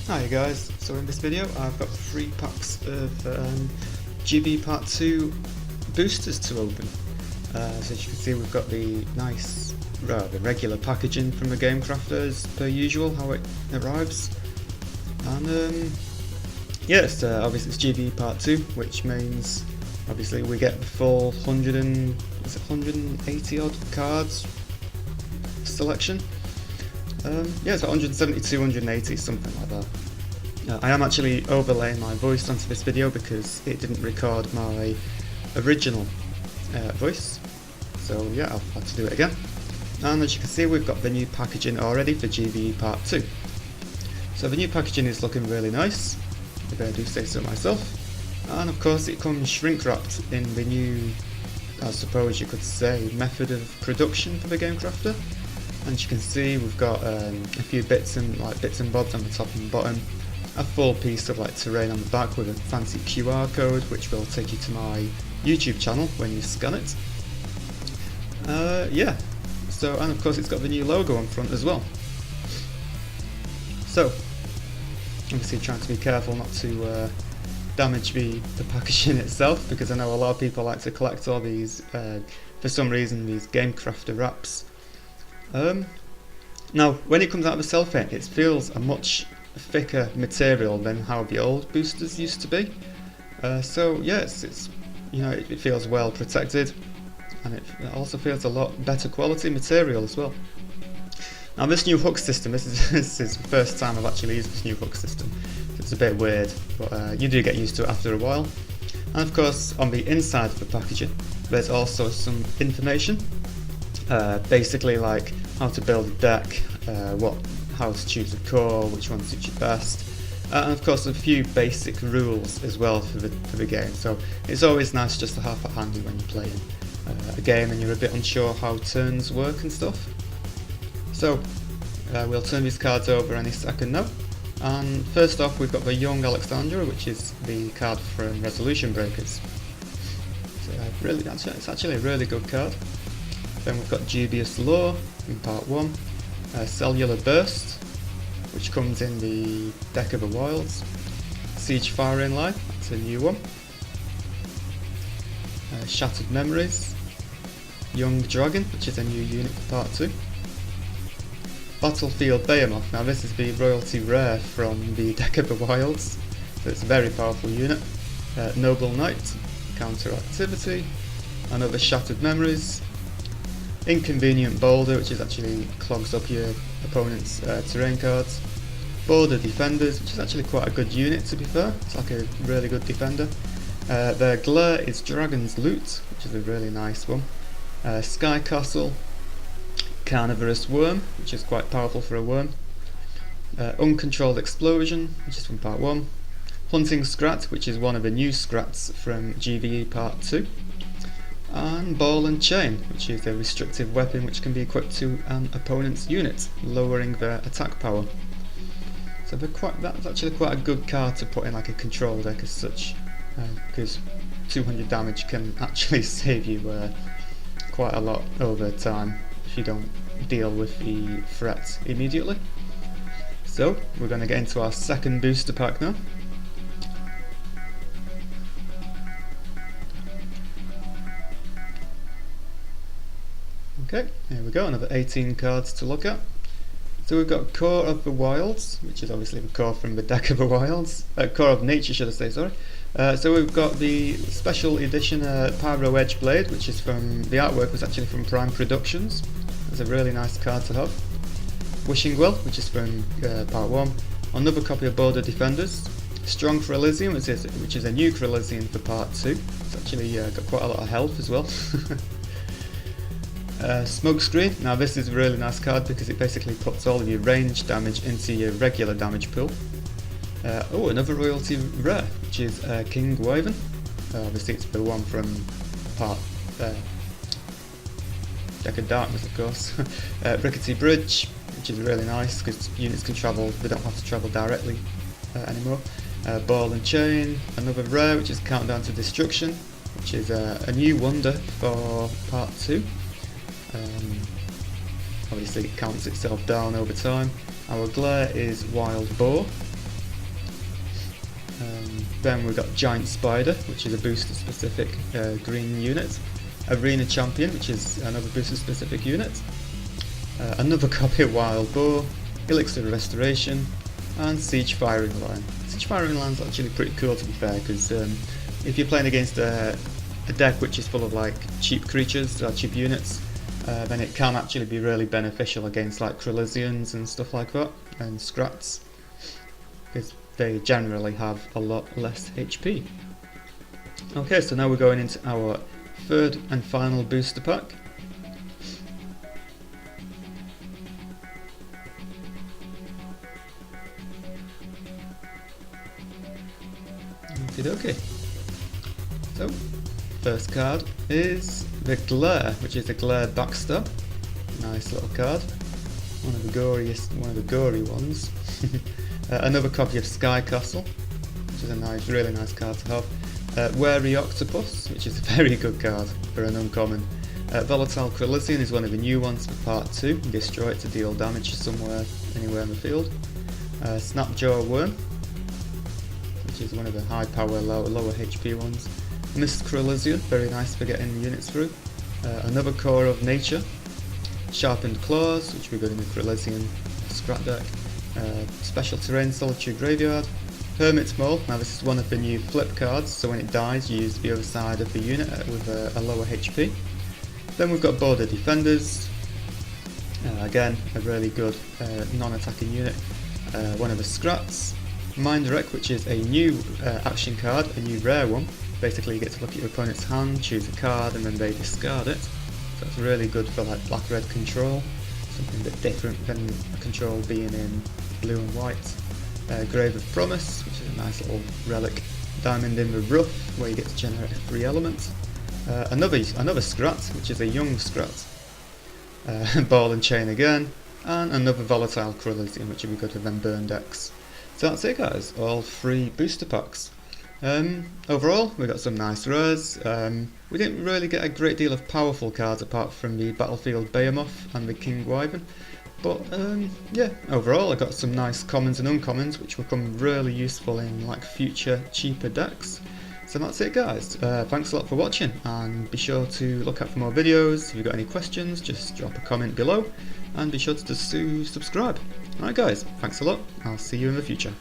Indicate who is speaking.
Speaker 1: Hi guys, so in this video I've got 3 packs of GvE Part 2 boosters to open. So as you can see, we've got the nice, the regular packaging from the Game Crafter as per usual, how it arrives. And yes, obviously it's GvE Part 2, which means obviously we get the full 180 odd cards selection. Yeah, it's 172, 180, something like that. I am actually overlaying my voice onto this video because it didn't record my original voice. So yeah, I'll have to do it again. And as you can see, we've got the new packaging already for GvE Part 2. So the new packaging is looking really nice, if I do say so myself. And of course it comes shrink wrapped in the new, I suppose you could say, method of production for the Game Crafter. And you can see we've got a few bits and bobs on the top and bottom, a full piece of terrain on the back with a fancy QR code which will take you to my YouTube channel when you scan it. Yeah, so, and of course it's got the new logo on front as well. So obviously trying to be careful not to damage the packaging itself, because I know a lot of people like to collect all these, for some reason, these Game Crafter wraps. Now, when it comes out of the cellophane, it feels a much thicker material than how the old boosters used to be. So yes, it's it feels well protected, and it also feels a lot better quality material as well. Now this new hook system, this is the first time I've actually used this new hook system. It's a bit weird, but you do get used to it after a while. And of course, on the inside of the packaging, there's also some information. Basically like how to build a deck, how to choose a core, which one suits you best, and of course a few basic rules as well for the game. So it's always nice just to have it handy when you're playing a game and you're a bit unsure how turns work and stuff. So we'll turn these cards over any second now. And first off, we've got the Young Alexandra, which is the card from Resolution Breakers. So it's actually a really good card. Then we've got Dubious Law in Part 1, Cellular Burst, which comes in the Deck of the Wilds, Siege Firing Line, that's a new one, Shattered Memories, Young Dragon, which is a new unit for Part 2, Battlefield Behemoth. Now this is the royalty rare from the Deck of the Wilds, so it's a very powerful unit. Noble Knight, Counter Activity, another Shattered Memories, Inconvenient Boulder, which is actually clogs up your opponent's terrain cards, Boulder Defenders, which is actually quite a good unit to be fair, it's like a really good defender. Their Glare is Dragon's Loot, which is a really nice one. Sky Castle, Carnivorous Worm, which is quite powerful for a worm. Uncontrolled Explosion, which is from Part 1. Hunting Scrat, which is one of the new Scrats from GvE Part 2. And Ball and Chain, which is a restrictive weapon which can be equipped to an opponent's unit, lowering their attack power. So that's actually quite a good card to put in like a control deck as such, because 200 damage can actually save you quite a lot over time if you don't deal with the threat immediately. So we're going to get into our second booster pack now. Okay, here we go, another 18 cards to look at. So we've got Core of the Wilds, which is obviously the core from the Deck of the Wilds. Core of Nature, should I say, sorry. So we've got the special edition Pyro Edge Blade, which is from, the artwork was actually from Prime Productions. It's a really nice card to have. Wishing Well, which is from Part 1. Another copy of Boulder Defenders. Strong Elysium, which is a new Elysium for Part 2. It's actually got quite a lot of health as well. Smokescreen. Now this is a really nice card because it basically puts all of your range damage into your regular damage pool. Oh, another royalty rare, which is King Wyvern. Obviously it's the one from Part Deck of Darkness, of course. Rickety Bridge, which is really nice because units can travel, they don't have to travel directly anymore. Ball and Chain, another rare, which is Countdown to Destruction, which is a new wonder for Part 2. Obviously it counts itself down over time. Our Glare is Wild Boar, Then we've got Giant Spider, which is a booster specific green unit. Arena Champion, which is another booster specific unit. Another copy of Wild Boar, Elixir of Restoration, and Siege Firing Line. Siege Firing Line is actually pretty cool, to be fair, because if you're playing against a deck which is full of like cheap creatures or cheap units, then it can actually be really beneficial against like Krillisians and stuff like that, and Scrats, because they generally have a lot less HP. Okay, so now we're going into our third and final booster pack. Okay. So, first card is the Glare, which is the Glare Backstab. Nice little card. One of the gory ones. Another copy of Sky Castle, which is a really nice card to have. Wary Octopus, which is a very good card for an uncommon. Volatile Krillisian is one of the new ones for part 2. Destroy it to deal damage anywhere in the field. Snapjaw Worm, which is one of the high power, lower HP ones. Mist Krillisian, very nice for getting units through. Another Core of Nature. Sharpened Claws, which we got in the Krillisian Scrap deck. Special Terrain Solitude Graveyard. Hermit's Mole, now this is one of the new flip cards, so when it dies you use the other side of the unit with a lower HP. Then we've got Boulder Defenders. Again, a really good non-attacking unit. One of the Scrats. Mind Wreck, which is a new action card, a new rare one. Basically you get to look at your opponent's hand, choose a card, and then they discard it. So it's really good for like black-red control, something a bit different than control being in blue and white. Grave of Promise, which is a nice little relic. Diamond in the Rough, where you get to generate a free element. Another Scrat, which is a young Scrat. Ball and Chain again, and another Volatile Krillisian, which will be good for them burn decks. So that's it, guys, all 3 booster packs. Overall, we got some nice rares. We didn't really get a great deal of powerful cards apart from the Battlefield Behemoth and the King Wyvern. But yeah, overall I got some nice commons and uncommons which will come really useful in like future cheaper decks. So that's it, guys. Thanks a lot for watching, and be sure to look out for more videos. If you've got any questions, just drop a comment below, and be sure to subscribe. Alright guys, thanks a lot. I'll see you in the future.